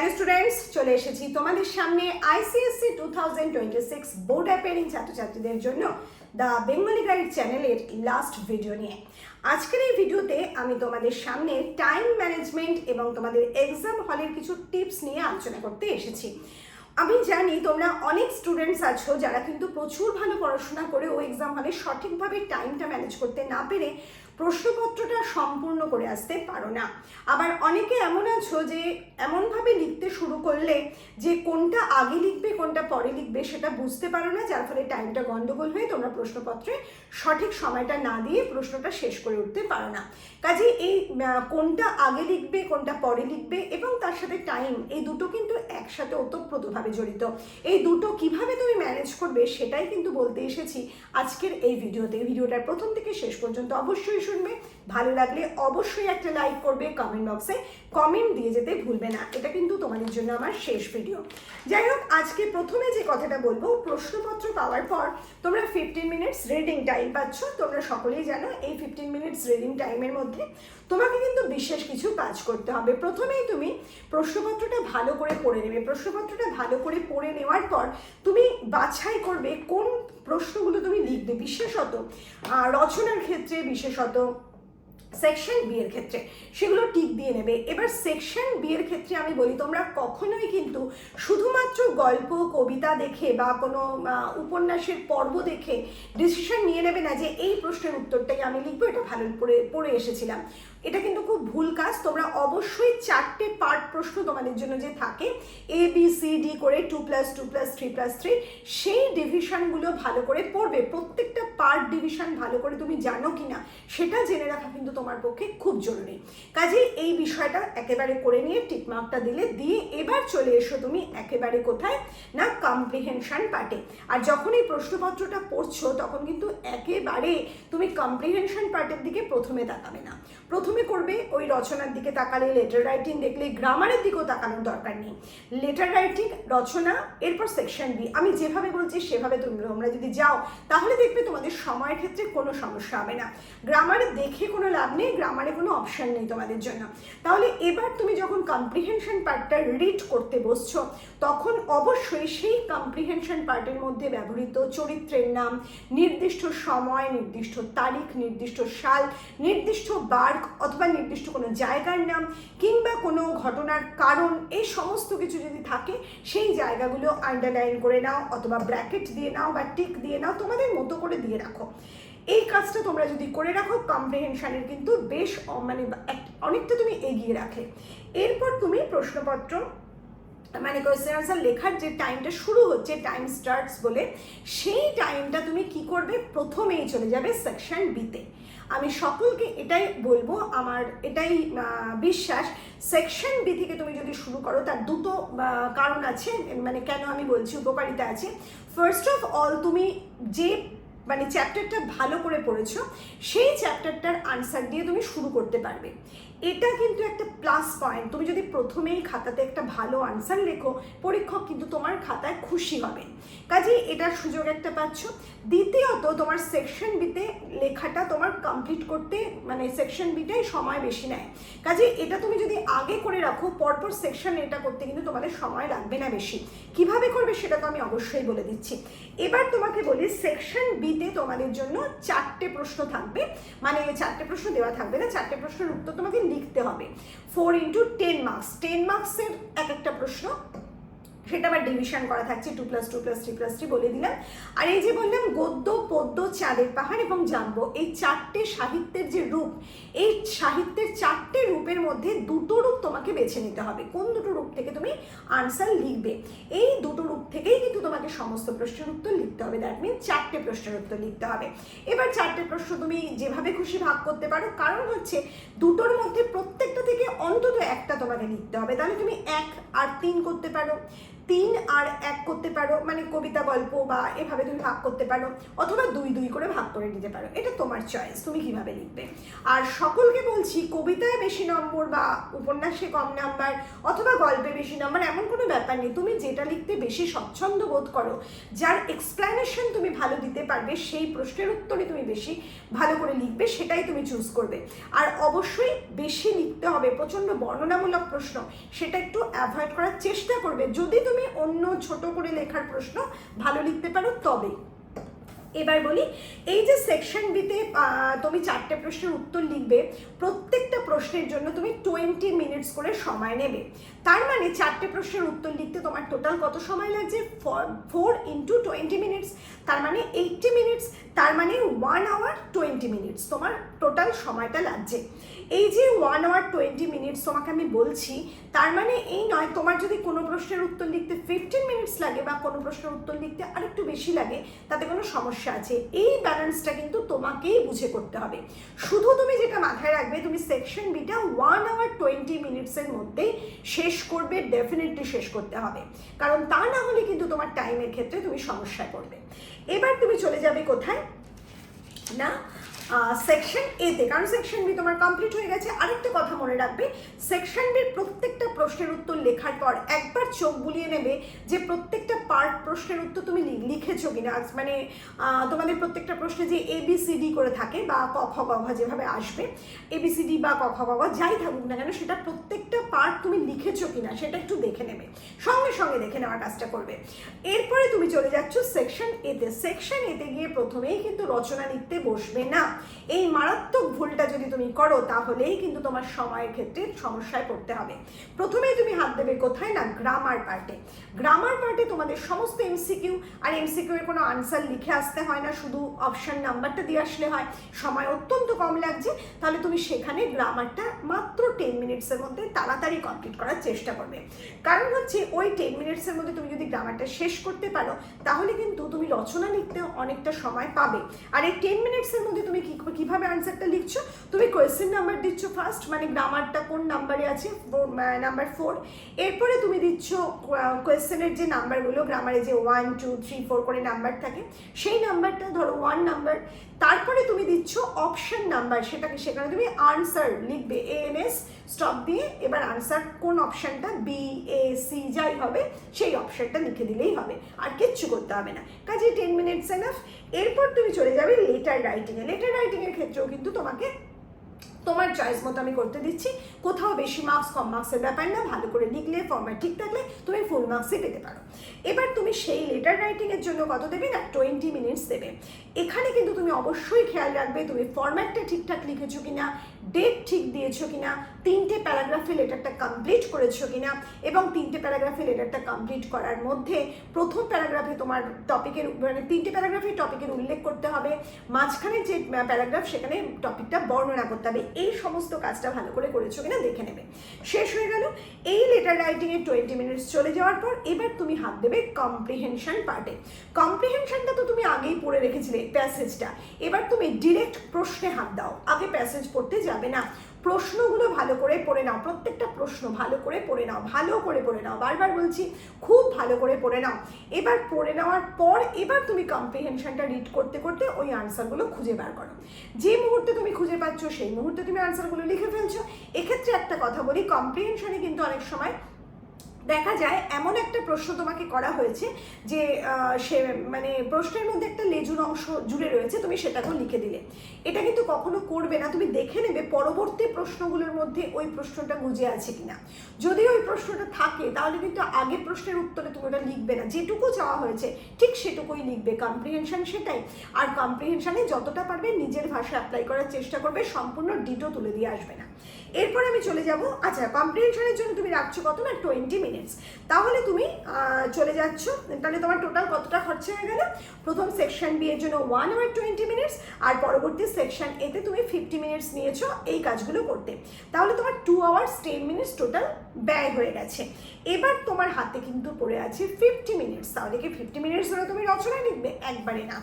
Hello students, চলে এসেছি তোমাদের সামনে আইসিএসসি 2026 বোর্ড অ্যাপিয়ারিং ছাত্রছাত্রীদের জন্য দ্য বেঙ্গলি গাইড চ্যানেলের লাস্ট ভিডিও নিয়ে। আজকের এই ভিডিওতে আমি তোমাদের সামনে টাইম ম্যানেজমেন্ট এবং তোমাদের এক্সাম হলের কিছু টিপস নিয়ে আলোচনা করতে এসেছি। আমি জানি তোমরা অনেক স্টুডেন্টস আছো যারা কিন্তু প্রচুর ভালো পড়াশোনা করে ও এক্সাম হলে সঠিকভাবে টাইমটা ম্যানেজ করতে না পেরে প্রশ্নপত্রটা সম্পূর্ণ করে আসতে পারো না। আবার অনেকে এমন আছো যে এমনভাবে লিখতে শুরু করলে যে কোনটা আগে লিখবে কোনটা পরে লিখবে সেটা বুঝতে পারো না, যার ফলে টাইমটা গন্ডগোল হয়ে তোমরা প্রশ্নপত্রে সঠিক সময়টা না দিয়ে প্রশ্নটা শেষ করে উঠতে পারো না। কাজে এই কোনটা আগে লিখবে কোনটা পরে লিখবে এবং তার সাথে টাইম, এই দুটো কিন্তু একসাথে ওতপ্রোতভাবে জড়িত। এই দুটো কিভাবে তুমি ম্যানেজ করবে সেটাই কিন্তু বলতে এসেছি আজকের এই ভিডিওতে। ভিডিওটার প্রথম থেকে শেষ পর্যন্ত অবশ্যই শুনবে। ভালো লাগলে অবশ্যই একটা লাইক করবে, কমেন্ট বক্সে কমেন্ট দিয়ে যেতে ভুলবে না। এটা কিন্তু তোমাদের জন্য আমার শেষ ভিডিও। যাই হোক, আজকে প্রথমে যে কথাটা বলবো, প্রশ্নপত্র পাওয়ার পর তোমরা 15 মিনিটস রিডিং টাইম পাচ্ছ। তোমরা সকলেই জানো এই 15 মিনিটস রিডিং টাইমের মধ্যে তোমাকে কিন্তু বিশেষ কিছু কাজ করতে হবে। প্রথমেই তুমি প্রশ্নপত্রটা ভালো করে পড়ে নেবে। প্রশ্নপত্রটা ভালো করে পড়ে নেওয়ার পর তুমি বাছাই করবে কোন প্রশ্নগুলো তুমি লিখবে, বিশেষত রচনার ক্ষেত্রে, বিশেষত সেকশন বি এর ক্ষেত্রে সেগুলো টিক দিয়ে নেবে। এবার সেকশন বি এর ক্ষেত্রে আমি বলি, তোমরা কখনোই কিন্তু শুধুমাত্র গল্প কবিতা দেখে বা কোনো উপন্যাসের পর্ব দেখে ডিসিশন নিয়ে নেবে না যে এই প্রশ্নের উত্তরটাই আমি লিখবো, এটা ভালো পড়ে এসেছিলাম। এটা কিন্তু খুব ভুল কাজ। তোমরা অবশ্যই 4টে পার্ট প্রশ্ন তোমাদের জন্য যে থাকে ABCD করে 2+2+3+3, সেই ডিভিশনগুলো ভালো করে পড়বে। প্রত্যেকটা পার্ট ডিভিশন ভালো করে তুমি জানো কিনা সেটা জেনে রাখা কিন্তু তোমার পক্ষে খুব জরুরি। কাজেই এই বিষয়টা একেবারে করে নিয়ে টিকমার্কটা দিয়ে এবার চলে এসো তুমি একেবারে কোথায় না, কম্প্রিহেনশন পার্টে। আর যখন এই প্রশ্নপত্রটা পড়ছো তখন কিন্তু একেবারে তুমি কম্প্রিহেনশন পার্টের দিকে প্রথমে তাকাবে না। প্রথমে করবে ওই রচনার দিকে তাকালে, লেটার রাইটিং দেখলে, গ্রামারের দিকেও তাকানোর দরকার নেই। লেটার রাইটিং, রচনা, এরপর সেকশন বি। আমি যেভাবে বলছি সেভাবে তোমরা যদি যাও তাহলে দেখবে তোমাদের সময়ের ক্ষেত্রে কোনো সমস্যা হবে না। গ্রামারে দেখে কোনো লাভ নেই, গ্রামারে কোনো অপশান নেই তোমাদের জন্য। তাহলে এবার তুমি যখন কম্প্রিহেনশন পার্টটা রিড করতে বসছো তখন অবশ্যই সেই কম্প্রিহেনশন পার্টের মধ্যে ব্যবহৃত চরিত্রের নাম, নির্দিষ্ট সময়, নির্দিষ্ট তারিখ, নির্দিষ্ট সাল, নির্দিষ্ট বার অথবা নির্দিষ্ট কোনো জায়গার নাম কিংবা কোনো ঘটনার কারণ, এই সমস্ত কিছু যদি থাকে সেই জায়গাগুলো আন্ডারলাইন করে নাও অথবা ব্র্যাকেট দিয়ে নাও বা টিক দিয়ে নাও, তোমাদের মতো করে দিয়ে রাখো। এই কাজটা তোমরা যদি করে রাখো কম্প্রিহেনশনের কিন্তু বেশ অনেকটা তুমি এগিয়ে রাখে। এরপর তুমি প্রশ্নপত্র মানে কোয়েশ্চেন আনসার লেখার যে টাইমটা শুরু হচ্ছে, টাইম স্টার্টস বলে, সেই টাইমটা তুমি কি করবে, প্রথমেই চলে যাবে সেকশন বিতে। আমি সকলকে এটাই বলবো, আমার এটাই বিশ্বাস, সেকশন বি থেকে তুমি যদি শুরু করো তার দুটো কারণ আছে, মানে কেন আমি বলছি, উপকারিতা আছে। ফার্স্ট অফ অল, তুমি যে চ্যাপ্টারটা ভালো করে পড়েছো সেই চ্যাপ্টারটার আনসার দিয়ে তুমি শুরু করতে পারবে। এটা কিন্তু একটা প্লাস পয়েন্ট। তুমি যদি প্রথমেই খাতাতে একটা ভালো আনসার লেখো, পরীক্ষক কিন্তু তোমার খাতায় খুশি হবে। কাজেই এটার সুযোগ একটা পাচ্ছ। দ্বিতীয়ত, তোমার সেকশন বিতে লেখাটা তোমার কমপ্লিট করতে সেকশন বিটাই সময় বেশি নেয়। কাজেই এটা তুমি যদি আগে করে রাখো, পরপর সেকশন এটা করতে কিন্তু তোমাদের সময় লাগবে না বেশি। কিভাবে করবে সেটা তো আমি অবশ্যই বলে দিচ্ছি। এবার তোমাকে বলি, সেকশন বিতে তোমাদের জন্য 4টে প্রশ্ন থাকবে, 4টে প্রশ্ন দেওয়া থাকবে না, 4টে প্রশ্নের উত্তর তোমাকে লিখতে হবে। 4 × 10 মার্কস, 10 মার্কসের এক একটা প্রশ্ন, সেটা আবার ডিভিশন করা থাকছে 2+2+3+3 বলে দিলাম। আর এই যে বললাম গদ্য, পদ্য, চাঁদের পাহাড় এবং জানবো, এই 4টে সাহিত্যের যে রূপ, এই সাহিত্যের 4টে রূপের মধ্যে দুটো রূপ তোমাকে বেছে নিতে হবে। কোন দুটো রূপ থেকে তুমি আনসার লিখবে, এই দুটো রূপ থেকেই কিন্তু তোমাকে সমস্ত প্রশ্নের উত্তর লিখতে হবে। দ্যাট মিন 4টে প্রশ্নের উত্তর লিখতে হবে। এবার 4টে প্রশ্ন তুমি যেভাবে খুশি ভাগ করতে পারো, কারণ হচ্ছে দুটোর মধ্যে প্রত্যেকটা থেকে অন্তত একটা তোমাকে লিখতে হবে। তাহলে তুমি 1 আর 3 করতে পারো, 3 আর 1 করতে পারো, মানে কবিতা গল্প বা এভাবে তুমি ভাগ করতে পারো, অথবা 2 করে ভাগ করে নিতে পারো, এটা তোমার চয়েস, তুমি কিভাবে লিখবে। আর সকলকে বলছি, কবিতায় বেশি নম্বর বা উপন্যাসে কম নাম্বার অথবা গল্পে বেশি নাম্বার এমন কোনো ব্যাপার নেই। তুমি যেটা লিখতে বেশি স্বচ্ছন্দ বোধ করো, যার এক্সপ্লেনেশন তুমি ভালো দিতে পারবে, সেই প্রশ্নের উত্তরে তুমি বেশি ভালো করে লিখবে, সেটাই তুমি চুজ করবে। আর অবশ্যই বেশি লিখতে হবে, প্রচণ্ড বর্ণনামূলক প্রশ্ন সেটা একটু অ্যাভয়েড করার চেষ্টা করবে, যদি তুমি অন্য ছোট করে লেখার প্রশ্ন ভালো লিখতে পারো তবে। এবার বলি, এই যে সেকশন বিতে তুমি 4টে প্রশ্নের উত্তর লিখবে, প্রত্যেকটা প্রশ্নের জন্য তুমি 20 মিনিটস করে সময় নেবে। তার মানে 4টে প্রশ্নের উত্তর লিখতে তোমার টোটাল কত সময় লাগছে? 4 × 20 মিনিটস, তার মানে 80 মিনিটস, তার মানে 1 hour 20 মিনিটস তোমার টোটাল সময়টা লাগছে। এই যে 1 hour 20 মিনিটস তোমাকে আমি বলছি, তার মানে এই নয় তোমার যদি কোনো প্রশ্নের উত্তর লিখতে 15 মিনিটস লাগে বা কোনো প্রশ্নের উত্তর লিখতে আরেকটু বেশি লাগে, তাতে কোনো সমস্যা আছে। এই ব্যালেন্সটা কিন্তু তোমাকেই বুঝে করতে হবে। শুধু তুমি যেটা মাথায় রাখবে, তুমি সেকশন বিটা 1 hour 20 মিনিটসের মধ্যেই শেষ করবে, ডেফিনেটলি শেষ করতে হবে, কারণ তা না হলে কিন্তু তোমার টাইমের ক্ষেত্রে তুমি সমস্যায় পড়বে। এবার তুমি চলে যাবে কোথায় না, সেকশন এতে, কারণ সেকশন বি তোমার কমপ্লিট হয়ে গেছে। আরেকটা কথা মনে রাখবে, সেকশন বির প্রত্যেকটা প্রশ্নের উত্তর লেখার পর একবার চোখ বুলিয়ে নেবে যে প্রত্যেকটা পার্ট প্রশ্নের উত্তর তুমি লিখেছো কিনা। মানে তোমাদের প্রত্যেকটা প্রশ্নে যে ABCD করে থাকে বা ক খ গ ঘ যেভাবে আসবে, ABCD বা ক খ গ ঘ যাই থাকুক না কেন, সেটা প্রত্যেকটা পার্ট তুমি লিখেছো কিনা সেটা একটু দেখে নেবে, সঙ্গে সঙ্গে দেখে নেওয়ার কাজটা করবে। এরপরে তুমি চলে যাচ্ছ সেকশন এতে। সেকশন এতে গিয়ে প্রথমেই কিন্তু রচনা লিখতে বসবে না। এই মারাত্মক ভুলটা যদি তুমি করো, তাহলেই কিন্তু তোমার সময়ের ক্ষেত্রে সমস্যায় পড়তে হবে। প্রথমেই তুমি হাত দেবে কোথায় না, গ্রামার পার্টে। গ্রামার পার্টে তোমাদের সমস্ত MCQ, আর MCQ এর কোনো আনসার লিখে আসতে হয় না, শুধু অপশন নাম্বারটা দিয়ে আসলে হয়। সময় অত্যন্ত কম লাগছে, তাহলে তুমি সেখানে গ্রামারটা মাত্র 10 মিনিটসের মধ্যে তাড়াতাড়ি কমপ্লিট করার চেষ্টা করবে। কারণ হচ্ছে ওই 10 মিনিটসের মধ্যে তুমি যদি গ্রামারটা শেষ করতে পারো, তাহলে কিন্তু তুমি রচনা লিখতে অনেকটা সময় পাবে। আর এই 10 মিনিটসের মধ্যে তুমি কিভাবে আনসারটা লিখছো, তুমি কোয়েশ্চেন নাম্বার দিচ্ছ ফার্স্ট, মানে গ্রামারটা কোন নাম্বারে আছে, নাম্বার 4। এরপরে তুমি দিচ্ছ কোয়েশ্চেনের যে নাম্বারগুলো, গ্রামারে যে 1 2 3 4 করে নাম্বার থাকে, সেই নাম্বারটা ধরো 1 নাম্বার। তারপরে তুমি দিচ্ছ অপশন নাম্বার, সেখানে তুমি আনসার লিখবে, ANS স্টপ দিয়ে, এবার আনসার কোন অপশনটা, BAC যাই হবে সেই অপশনটা লিখে দিলেই হবে, আর কিচ্ছু করতে হবে না। কাজে 10 মিনিটস এনাফ। এরপর তুমি চলে যাবে লেটার রাইটিংয়ে। লেটার রাইটিংয়ের ক্ষেত্রেও কিন্তু তোমাকে তোমার চয়েস মতো আমি করতে দিচ্ছি, কোথাও বেশি মার্কস কম মার্কসের ব্যাপার না, ভালো করে লিখলে, ফরম্যাট ঠিক থাকলে তুমি ফুল মার্কসই পেতে পারো। এবার তুমি সেই লেটার রাইটিংয়ের জন্য কত দেবে না, 20 মিনিটস দেবে। এখানে কিন্তু তুমি অবশ্যই খেয়াল রাখবে তুমি ফরম্যাটটা ঠিকঠাক লিখেছো কিনা, ডেট ঠিক দিয়েছো কিনা, 3টে প্যারাগ্রাফে লেটারটা কমপ্লিট করেছো কিনা, এবং 3টে প্যারাগ্রাফে লেটারটা কমপ্লিট করার মধ্যে প্রথম প্যারাগ্রাফে তোমার টপিকের, মানে 3টে প্যারাগ্রাফে টপিকের উল্লেখ করতে হবে, মাঝখানে যে প্যারাগ্রাফ সেখানে টপিকটা বর্ণনা করতে হবে। এই সমস্ত কাজটা ভালো করে করেছো কিনা দেখে নেবে। শেষ হয়ে গেল এই লেটার রাইটিংয়ে 20 মিনিটস চলে যাওয়ার পর। এবার তুমি হাত দেবে কম্প্রিহেনশন পার্টে। কম্প্রিহেনশনটা তো তুমি আগেই পড়ে রেখেছিলে প্যাসেজটা, এবার তুমি ডিরেক্ট প্রশ্নে হাত দাও, আগে প্যাসেজ পড়তে যাবে না। প্রশ্নগুলো ভালো করে পড়ে নাও, প্রত্যেকটা প্রশ্ন ভালো করে পড়ে নাও, ভালো করে পড়ে নাও, বারবার বলছি খুব ভালো করে পড়ে নাও। এবার পড়ে নেওয়ার পর এবার তুমি কম্প্রিহেনশনটা রিড করতে করতে ওই আনসারগুলো খুঁজে বার করো। যে মুহূর্তে তুমি খুঁজে পাচ্ছ সেই মুহূর্তে তুমি আনসারগুলো লিখে ফেলছো। এক্ষেত্রে একটা কথা বলি, কম্প্রিহেনশনে কিন্তু অনেক সময় দেখা যায় এমন একটা প্রশ্ন তোমাকে করা হয়েছে যে সে মানে প্রশ্নের মধ্যে একটা লেজুর অংশ জুড়ে রয়েছে, তুমি সেটাকেও লিখে দিলে। এটা কিন্তু কখনো করবে না, তুমি দেখে নেবে পরবর্তী প্রশ্নগুলোর মধ্যে ওই প্রশ্নটা গুজে আছে কিনা। যদি ওই প্রশ্নটা থাকে তাহলে কিন্তু আগের প্রশ্নের উত্তরে তুমি ওটা লিখবে না, যেটুকু চাওয়া হয়েছে ঠিক সেটুকুই লিখবে। কম্প্রিহেনশন সেটাই। আর কম্প্রিহেনশনে যতটা পারবে নিজের ভাষা অ্যাপ্লাই করার চেষ্টা করবে, সম্পূর্ণ ডিটো তুলে দিয়ে আসবে না। এরপর আমি চলে যাব, আচ্ছা কম্প্রিহেনশনের জন্য তুমি রাখছো কত না 20 মিনিটস, তাহলে তুমি চলে যাচ্ছ, তাহলে তোমার টোটাল কতটা খরচা হয়ে গেল। প্রথম সেকশন বি এর জন্য 1 hour 20 মিনিটস, আর পরবর্তী সেকশন এতে তুমি 50 মিনিটস নিয়েছো এই কাজগুলো করতে, তাহলে তোমার 2 hours 10 মিনিটস টোটাল ব্যয় হয়ে গেছে। এবার তোমার হাতে কিন্তু পড়ে আছে 50 মিনিটস, তাহলে কি 50 মিনিটস ধরে তুমি রচনা লিখবে? একবারে না,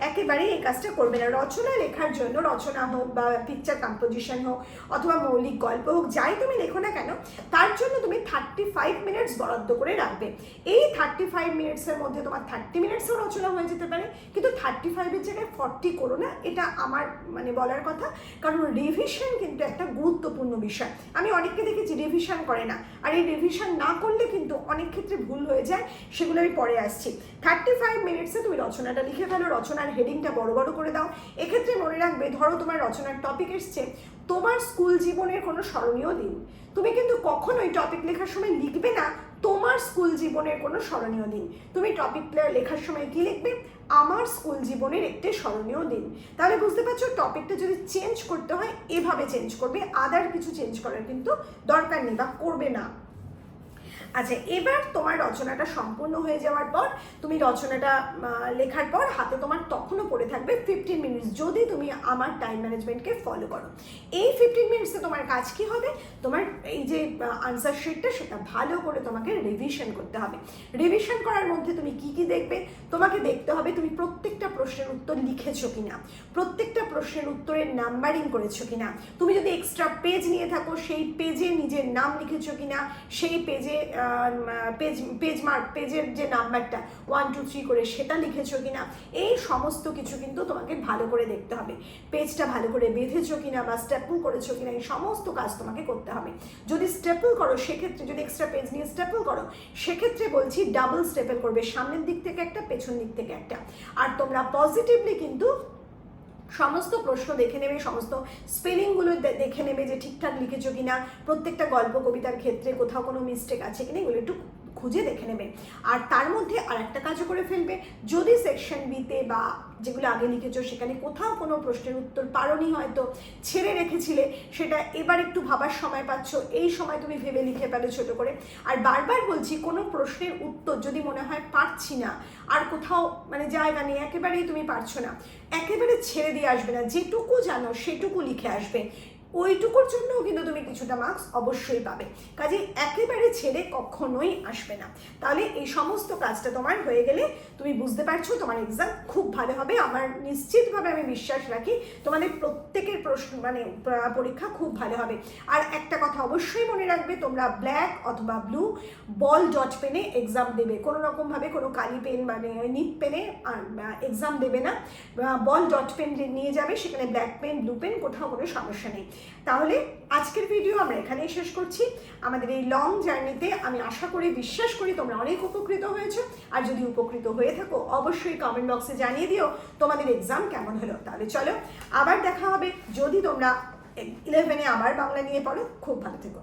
একেবারেই এই কাজটা করবে না। রচনা লেখার জন্য, রচনা হোক বা পিকচার কম্পোজিশন হোক অথবা মৌলিক গল্প হোক, যাই তুমি লেখো না কেন, তার জন্য তুমি 35 মিনিটস বরাদ্দ করে রাখবে। এই 35 মিনিটসের মধ্যে তোমার 30 মিনিটসও রচনা হয়ে যেতে পারে, কিন্তু 35-এর জায়গায় 40 করো না, এটা আমার মানে বলার কথা। কারণ রিভিশন কিন্তু একটা গুরুত্বপূর্ণ বিষয়। আমি অনেককে দেখেছি রিভিশন করে না, আর এই রিভিশন না করলে কিন্তু অনেক ক্ষেত্রে ভুল হয়ে যায়, সেগুলো আমি পরে আসছি। 35 মিনিটসে তুমি রচনাটা লিখে ফেলো, রচনার হেডিংটা বড় বড় করে দাও। এক্ষেত্রে মনে রাখবে, ধরো তোমার রচনার টপিক এসছে তোমার স্কুল জীবনের কোনো স্মরণীয় দিন, তুমি কিন্তু কখনোই টপিক লেখার সময় লিখবে না তোমার স্কুল জীবনের কোনো স্মরণীয় দিন। তুমি টপিক লেখার সময় কি লিখবে? আমার স্কুল জীবনের একটি স্মরণীয় দিন। তাহলে বুঝতে পারছো, টপিকটা যদি চেঞ্জ করতে হয় এভাবে চেঞ্জ করবে, আদার কিছু চেঞ্জ করার কিন্তু দরকার নেই বা করবে না। আচ্ছা, এবার তোমার রচনাটা সম্পূর্ণ হয়ে যাওয়ার পর, তুমি রচনাটা লেখার পর হাতে তোমার তখনও পড়ে থাকবে 15 মিনিটস, যদি তুমি আমার টাইম ম্যানেজমেন্টকে ফলো করো। এই 15 মিনিটসে তোমার কাজ কি হবে? তোমার এই যে আনসার শিটটা, সেটা ভালো করে তোমাকে রিভিশন করতে হবে। রিভিশন করার মধ্যে তুমি কি কি দেখবে? তোমাকে দেখতে হবে তুমি প্রত্যেকটা প্রশ্নের উত্তর লিখেছো কিনা, প্রত্যেকটা প্রশ্নের উত্তরের নাম্বারিং করেছো কিনা, তুমি যদি এক্সট্রা পেজ নিয়ে থাকো সেই পেজে নিজের নাম লিখেছো কিনা, সেই পেজে পেজের যে নাম্বারটা 1 2 3 করে সেটা লিখেছো কিনা, এই সমস্ত কিছু কিন্তু তোমাকে ভালো করে দেখতে হবে। পেজটা ভালো করে বেঁধেছো কিনা বা স্টেপল করেছো কিনা, এই সমস্ত কাজ তোমাকে করতে হবে। যদি স্টেপল করো সেক্ষেত্রে, যদি এক্সট্রা পেজ নিয়ে স্টেপল করো সেক্ষেত্রে বলছি ডাবল স্টেপল করবে, সামনের দিক থেকে একটা, পেছন দিক থেকে একটা। আর তোমরা পজিটিভলি কিন্তু সমস্ত প্রশ্ন দেখে নেবে, সমস্ত স্পেলিংগুলো দেখে নেবে যে ঠিকঠাক লিখেছো কিনা, প্রত্যেকটা গল্প কবিতার ক্ষেত্রে কোথাও কোনো মিস্টেক আছে কিনা, এগুলো একটু খুঁজে দেখে নেবে। আর তার মধ্যে আর একটা কাজও করে ফেলবে, যদি সেকশন বিতে বা যেগুলো আগে লিখেছো সেখানে কোথাও কোনো প্রশ্নের উত্তর পারোনি, হয়তো ছেড়ে রেখেছিলে, সেটা এবার একটু ভাবার সময় পাচ্ছ, এই সময় তুমি ভেবে লিখে ফেলো ছোটো করে। আর বারবার বলছি, কোনো প্রশ্নের উত্তর যদি মনে হয় পারছি না, আর কোথাও মানে জায়গা নেই, একেবারেই তুমি পারছো না, একেবারে ছেড়ে দিয়ে আসবে না, যেটুকু জানো সেটুকু লিখে আসবে। ওইটুকুর জন্যও কিন্তু তুমি কিছুটা মার্কস অবশ্যই পাবে। কাজে একেবারে ছেড়ে কখনোই আসবে না। তাহলে এই সমস্ত কাজটা তোমার হয়ে গেলে তুমি বুঝতে পারছো তোমার এক্সাম খুব ভালো হবে। আমার নিশ্চিতভাবে আমি বিশ্বাস রাখি তোমাদের প্রত্যেকের প্রশ্ন মানে পরীক্ষা খুব ভালো হবে। আর একটা কথা অবশ্যই মনে রাখবে, তোমরা ব্ল্যাক অথবা ব্লু বল ডট পেনে এক্সাম দেবে, কোনো রকমভাবে কোনো কালি পেন মানে নিপ পেনে এক্সাম দেবে না। বল ডট পেন নিয়ে যাবে, সেখানে ব্ল্যাক পেন ব্লু পেন কোথাও কোনো সমস্যা নেই। তাহলে আজকের ভিডিও আমরা এখানেই শেষ করছি। আমাদের এই লং জার্নিতে আমি আশা করি, বিশ্বাস করি তোমরা অনেক উপকৃত হয়েছো। আর যদি উপকৃত হয়ে থাকো অবশ্যই কমেন্ট বক্সে জানিয়ে দিও তোমাদের এক্সাম কেমন হলো। তাহলে চলো আবার দেখা হবে। যদি তোমরা 11-এ আবার বাংলা নিয়ে পড়ো, খুব ভালো থেকো।